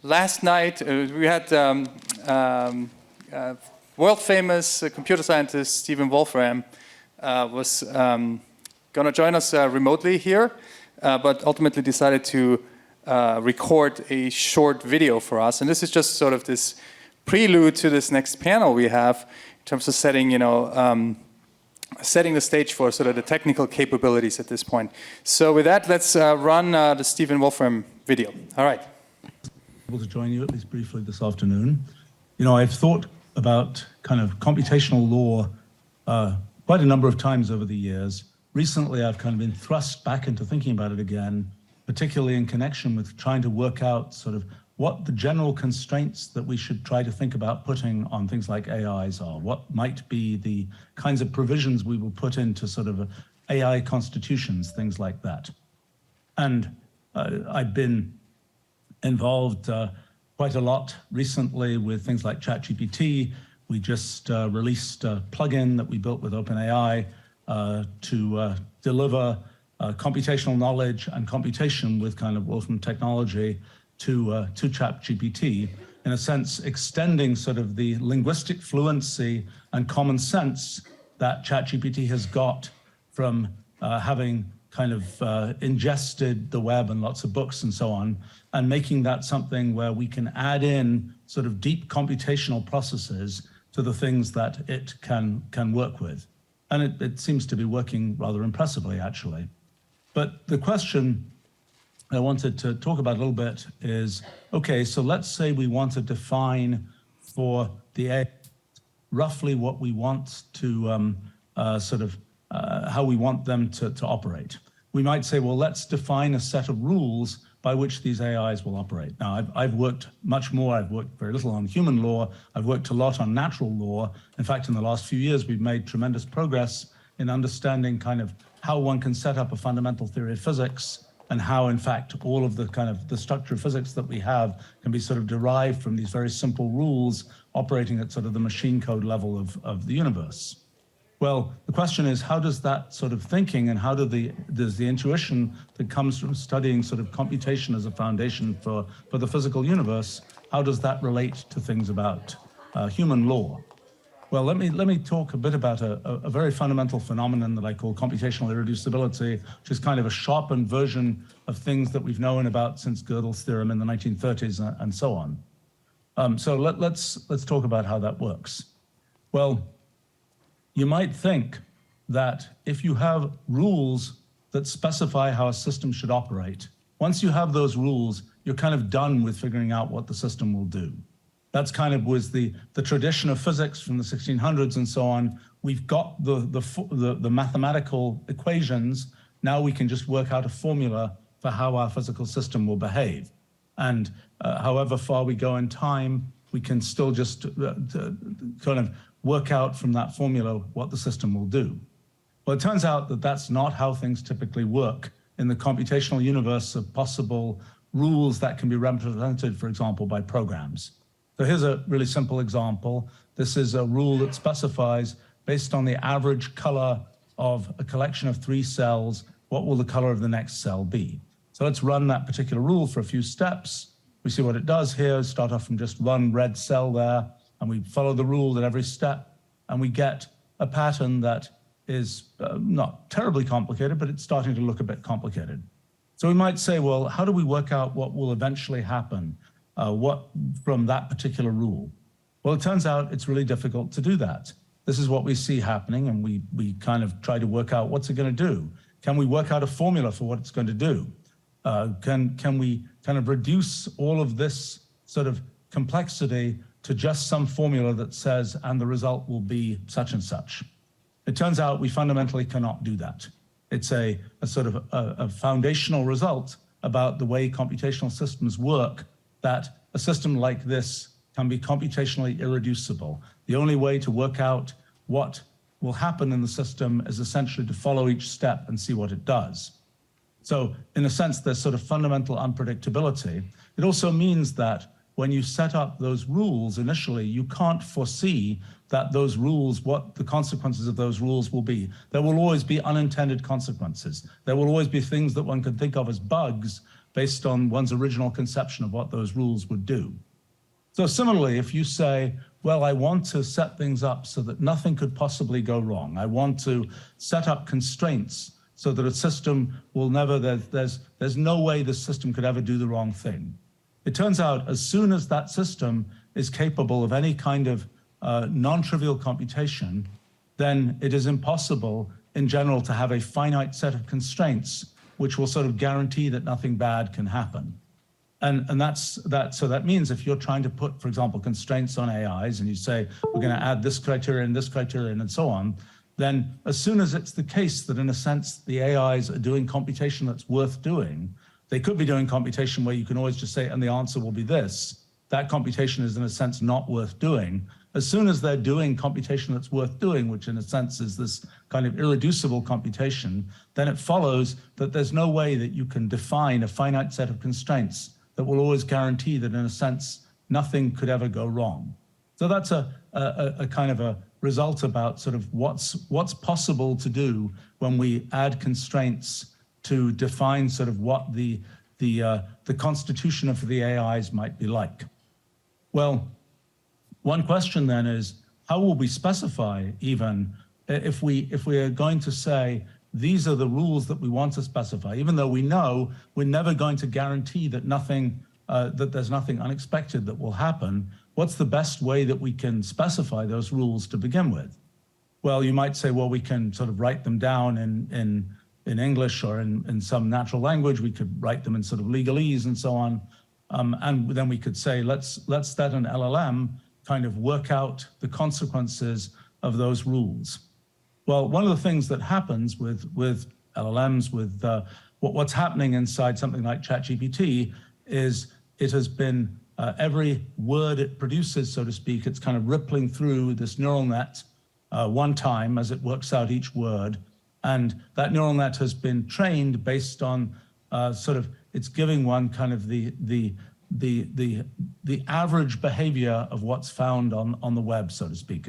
Last night we had world-famous computer scientist Stephen Wolfram was going to join us remotely here, but ultimately decided to record a short video for us. And this is just sort of this prelude to this next panel we have in terms of setting, setting the stage for sort of the technical capabilities at this point. So with that, let's run the Stephen Wolfram video. All right. Able to join you at least briefly this afternoon. I've thought about kind of computational law quite a number of times over the years. Recently, I've kind of been thrust back into thinking about it again, particularly in connection with trying to work out sort of what the general constraints that we should try to think about putting on things like AIs are. What might be the kinds of provisions we will put into sort of AI constitutions, things like that. And I've been involved quite a lot recently with things like ChatGPT. We just released a plugin that we built with OpenAI to deliver computational knowledge and computation with kind of Wolfram technology to ChatGPT, in a sense extending sort of the linguistic fluency and common sense that ChatGPT has got from having kind of ingested the web and lots of books and so on, and making that something where we can add in sort of deep computational processes to the things that it can work with. And it seems to be working rather impressively, actually. But the question I wanted to talk about a little bit is, okay, so let's say we want to define for the AI roughly what we want to how we want them to operate. We might say, well, let's define a set of rules by which these AIs will operate. Now, I've worked much more. I've worked very little on human law. I've worked a lot on natural law. In fact, in the last few years, we've made tremendous progress in understanding kind of how one can set up a fundamental theory of physics, and how, in fact, all of the kind of the structure of physics that we have can be sort of derived from these very simple rules operating at sort of the machine code level of the universe. Well, the question is, how does that sort of thinking and how does the intuition that comes from studying sort of computation as a foundation for the physical universe, how does that relate to things about human law? Well, let me talk a bit about a very fundamental phenomenon that I call computational irreducibility, which is kind of a sharpened version of things that we've known about since Gödel's theorem in the 1930s and so on. So let's talk about how that works. Well, you might think that if you have rules that specify how a system should operate, once you have those rules, you're kind of done with figuring out what the system will do. That's kind of was the tradition of physics from the 1600s and so on. We've got the mathematical equations. Now we can just work out a formula for how our physical system will behave. And however far we go in time, we can still just kind of work out from that formula what the system will do. Well, it turns out that that's not how things typically work in the computational universe of possible rules that can be represented, for example, by programs. So here's a really simple example. This is a rule that specifies, based on the average color of a collection of 3 cells, what will the color of the next cell be? So let's run that particular rule for a few steps. We see what it does here. Start off from just one red cell there, and we follow the rule at every step, and we get a pattern that is not terribly complicated, but it's starting to look a bit complicated. So we might say, well, how do we work out what will eventually happen from that particular rule? Well, it turns out it's really difficult to do that. This is what we see happening, and we kind of try to work out what's it going to do. Can we work out a formula for what it's going to do? Can we kind of reduce all of this sort of complexity to just some formula that says, and the result will be such and such? It turns out we fundamentally cannot do that. It's a sort of a foundational result about the way computational systems work, that a system like this can be computationally irreducible. The only way to work out what will happen in the system is essentially to follow each step and see what it does. So in a sense, there's sort of fundamental unpredictability. It also means that when you set up those rules initially, you can't foresee that those rules, what the consequences of those rules will be. There will always be unintended consequences. There will always be things that one can think of as bugs, based on one's original conception of what those rules would do. So similarly, if you say, well, I want to set things up so that nothing could possibly go wrong. I want to set up constraints so that a system will never, there's no way the system could ever do the wrong thing. It turns out as soon as that system is capable of any kind of non-trivial computation, then it is impossible in general to have a finite set of constraints which will sort of guarantee that nothing bad can happen. And so that means if you're trying to put, for example, constraints on AIs and you say, we're going to add this criterion and so on, then as soon as it's the case that in a sense the AIs are doing computation that's worth doing, they could be doing computation where you can always just say, and the answer will be this. That computation is in a sense not worth doing. As soon as they're doing computation that's worth doing, which in a sense is this kind of irreducible computation, then it follows that there's no way that you can define a finite set of constraints that will always guarantee that in a sense, nothing could ever go wrong. So that's a kind of a result about sort of what's possible to do when we add constraints to define sort of what the constitution of the AIs might be like. Well, one question then is, how will we specify even if we are going to say, these are the rules that we want to specify, even though we know we're never going to guarantee that that there's nothing unexpected that will happen. What's the best way that we can specify those rules to begin with? Well, you might say, well, we can sort of write them down in English or in some natural language. We could write them in sort of legalese and so on. And then we could say, let's let an LLM kind of work out the consequences of those rules. Well, one of the things that happens with LLMs, with what's happening inside something like ChatGPT is it has been, every word it produces, so to speak, it's kind of rippling through this neural net one time as it works out each word. And that neural net has been trained based on it's giving one kind of the average behavior of what's found on the web, so to speak.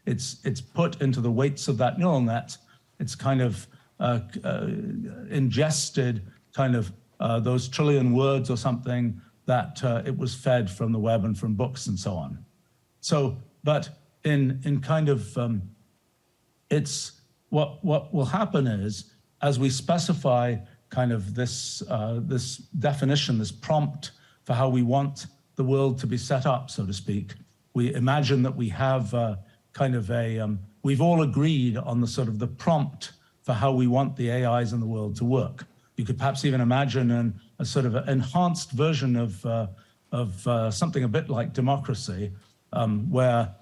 It's put into the weights of that neural net. It's kind of ingested kind of those trillion words or something that it was fed from the web and from books and so on. So, but in kind of, it's what will happen is, as we specify kind of this definition, this prompt for how we want the world to be set up, so to speak, we imagine that we have kind of we've all agreed on the sort of the prompt for how we want the AIs in the world to work. You could perhaps even imagine a sort of enhanced version of something a bit like democracy, where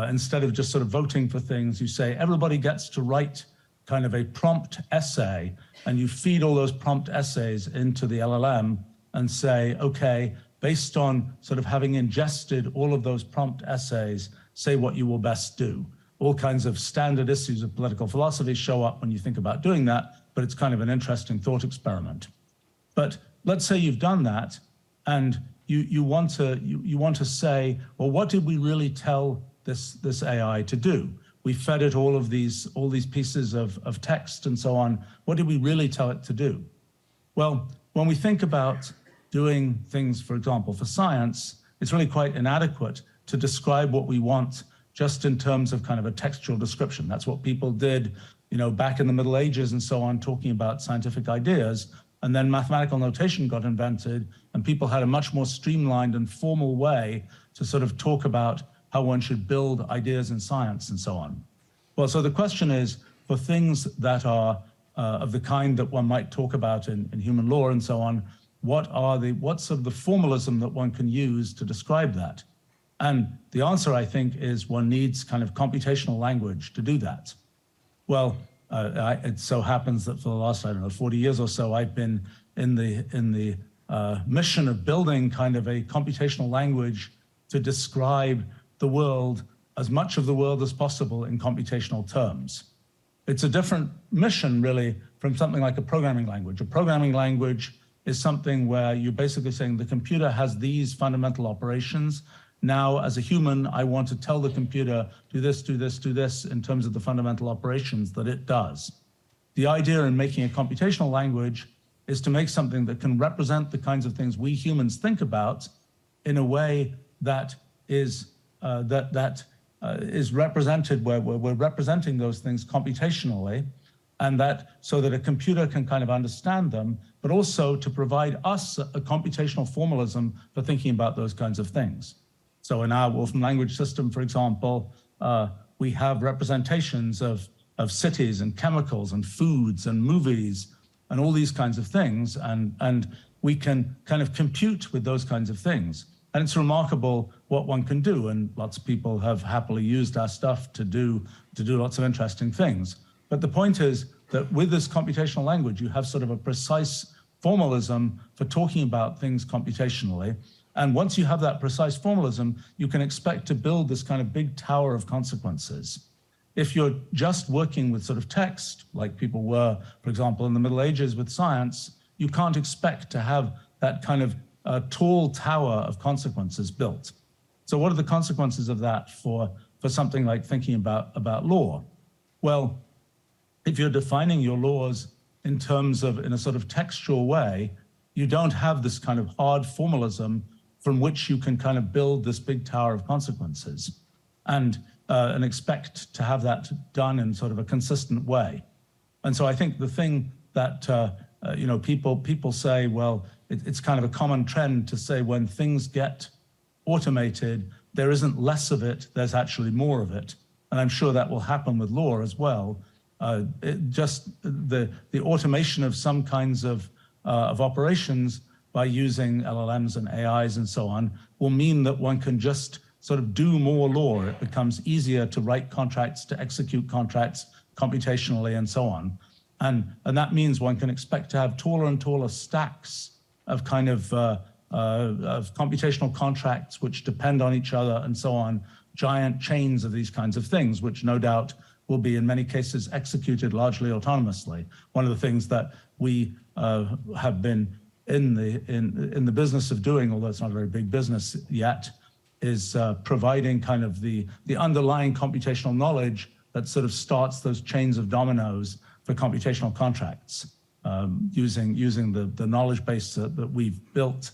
instead of just sort of voting for things, you say everybody gets to write kind of a prompt essay, and you feed all those prompt essays into the LLM and say, okay, based on sort of having ingested all of those prompt essays, say what you will best do. All kinds of standard issues of political philosophy show up when you think about doing that, but it's kind of an interesting thought experiment. But let's say you've done that, and you want to say, well, what did we really tell this AI to do? We fed it all these pieces of text and so on. What did we really tell it to do? Well, when we think about doing things, for example, for science, it's really quite inadequate to describe what we want just in terms of kind of a textual description. That's what people did, back in the Middle Ages and so on, talking about scientific ideas. And then mathematical notation got invented, and people had a much more streamlined and formal way to sort of talk about how one should build ideas in science and so on. Well, so the question is, for things that are of the kind that one might talk about in human law and so on, what's sort of the formalism that one can use to describe that? And the answer, I think, is one needs kind of computational language to do that. Well, it so happens that for the last, 40 years or so, I've been in the mission of building kind of a computational language to describe the world, as much of the world as possible, in computational terms. It's a different mission, really, from something like a programming language. A programming language is something where you're basically saying the computer has these fundamental operations. Now, as a human, I want to tell the computer, do this, do this, do this, in terms of the fundamental operations that it does. The idea in making a computational language is to make something that can represent the kinds of things we humans think about in a way that is is represented where we're representing those things computationally, and that so that a computer can kind of understand them, but also to provide us a computational formalism for thinking about those kinds of things. So in our Wolfram language system, for example, we have representations of cities and chemicals and foods and movies and all these kinds of things, and we can kind of compute with those kinds of things. And it's remarkable what one can do, and lots of people have happily used our stuff to do lots of interesting things. But the point is that with this computational language, you have sort of a precise formalism for talking about things computationally. And once you have that precise formalism, you can expect to build this kind of big tower of consequences. If you're just working with sort of text, like people were, for example, in the Middle Ages with science, you can't expect to have that kind of tall tower of consequences built. So what are the consequences of that for something like thinking about law? Well, if you're defining your laws in terms of, in a sort of textual way, you don't have this kind of hard formalism from which you can kind of build this big tower of consequences and expect to have that done in sort of a consistent way. And so I think the thing that people say, well, it's kind of a common trend to say when things get automated, there isn't less of it, there's actually more of it. And I'm sure that will happen with law as well. The automation of some kinds of operations by using LLMs and AIs and so on will mean that one can just sort of do more law. It becomes easier to write contracts, to execute contracts computationally and so on. And that means one can expect to have taller and taller stacks of kind of computational contracts which depend on each other and so on, giant chains of these kinds of things, which no doubt will be in many cases executed largely autonomously. One of the things that we have been in the business of doing, although it's not a very big business yet, is providing kind of the underlying computational knowledge that sort of starts those chains of dominoes for computational contracts, using the knowledge base that we've built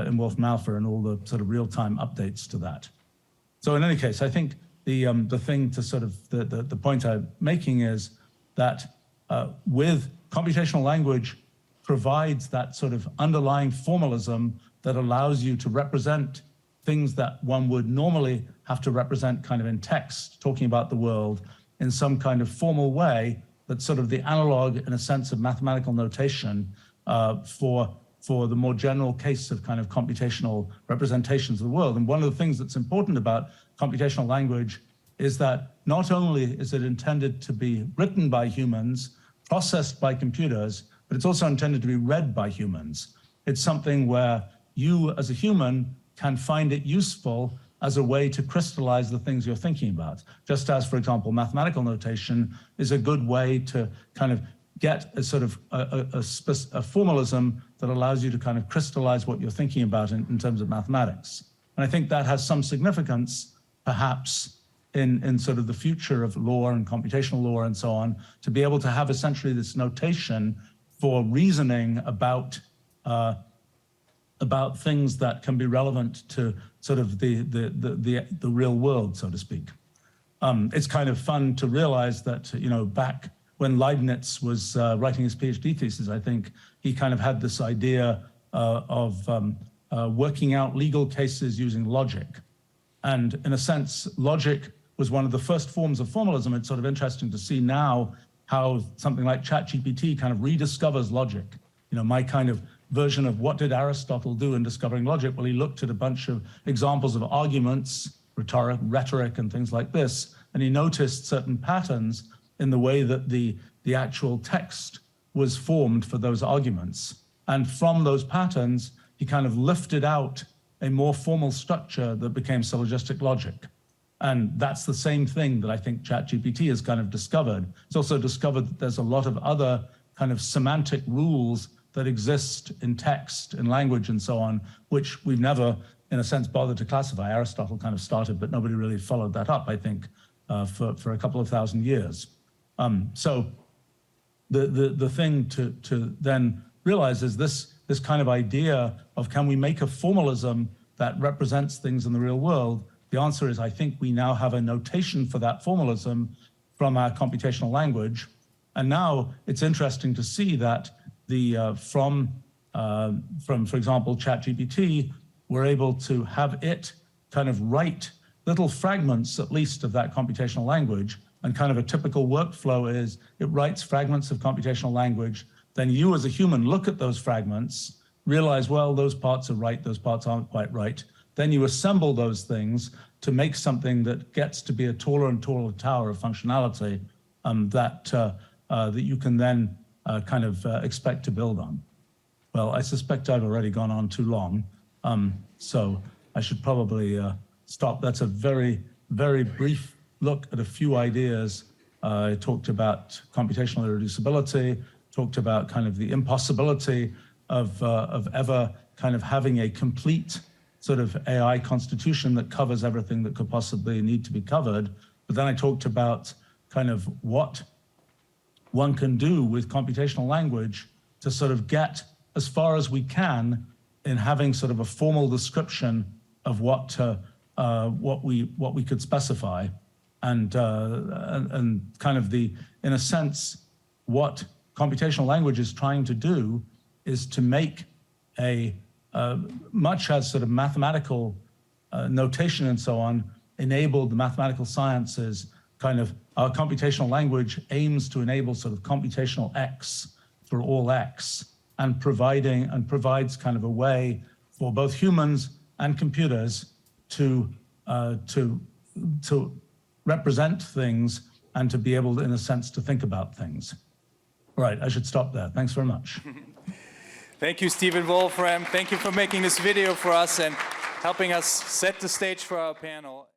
in Wolfram Alpha and all the sort of real-time updates to that. So in any case, I think the thing to sort of the point I'm making is that with computational language provides that sort of underlying formalism that allows you to represent things that one would normally have to represent kind of in text, talking about the world in some kind of formal way that's sort of the analog in a sense of mathematical notation for the more general case of kind of computational representations of the world. And one of the things that's important about computational language is that not only is it intended to be written by humans, processed by computers, but it's also intended to be read by humans. It's something where you as a human can find it useful as a way to crystallize the things you're thinking about. Just as, for example, mathematical notation is a good way to kind of get a sort of a formalism that allows you to kind of crystallize what you're thinking about in terms of mathematics. And I think that has some significance, perhaps, in sort of the future of law and computational law and so on, to be able to have essentially this notation for reasoning about things that can be relevant to sort of the real world, so to speak. It's kind of fun to realize that, back when Leibniz was writing his PhD thesis, I think he kind of had this idea of working out legal cases using logic. And in a sense, logic was one of the first forms of formalism. It's sort of interesting to see now how something like ChatGPT kind of rediscovers logic. My kind of version of what did Aristotle do in discovering logic? Well, he looked at a bunch of examples of arguments, rhetoric and things like this, and he noticed certain patterns in the way that the actual text was formed for those arguments. And from those patterns, he kind of lifted out a more formal structure that became syllogistic logic. And that's the same thing that I think ChatGPT has kind of discovered. It's also discovered that there's a lot of other kind of semantic rules that exist in text, in language and so on, which we've never, in a sense, bothered to classify. Aristotle kind of started, but nobody really followed that up, I think, for a couple of thousand years. So the thing to then realize is this kind of idea of can we make a formalism that represents things in the real world? The answer is I think we now have a notation for that formalism from our computational language. And now it's interesting to see that from, for example, ChatGPT, we're able to have it kind of write little fragments, at least, of that computational language. And kind of a typical workflow is it writes fragments of computational language. Then you as a human look at those fragments, realize, well, those parts are right, those parts aren't quite right. Then you assemble those things to make something that gets to be a taller and taller tower of functionality that you can then kind of expect to build on. Well, I suspect I've already gone on too long, so I should probably stop. That's a very, very brief look at a few ideas. I talked about computational irreducibility, talked about kind of the impossibility of ever kind of having a complete sort of AI constitution that covers everything that could possibly need to be covered. But then I talked about kind of what one can do with computational language to sort of get as far as we can in having sort of a formal description of what we could specify, and kind of in a sense, what computational language is trying to do is to make much as sort of mathematical notation and so on enabled the mathematical sciences. Kind of our computational language aims to enable sort of computational X for all X, and provides kind of a way for both humans and computers to represent things and to be able, in a sense, to think about things. All right, I should stop there. Thanks very much. Thank you, Stephen Wolfram. Thank you for making this video for us and helping us set the stage for our panel.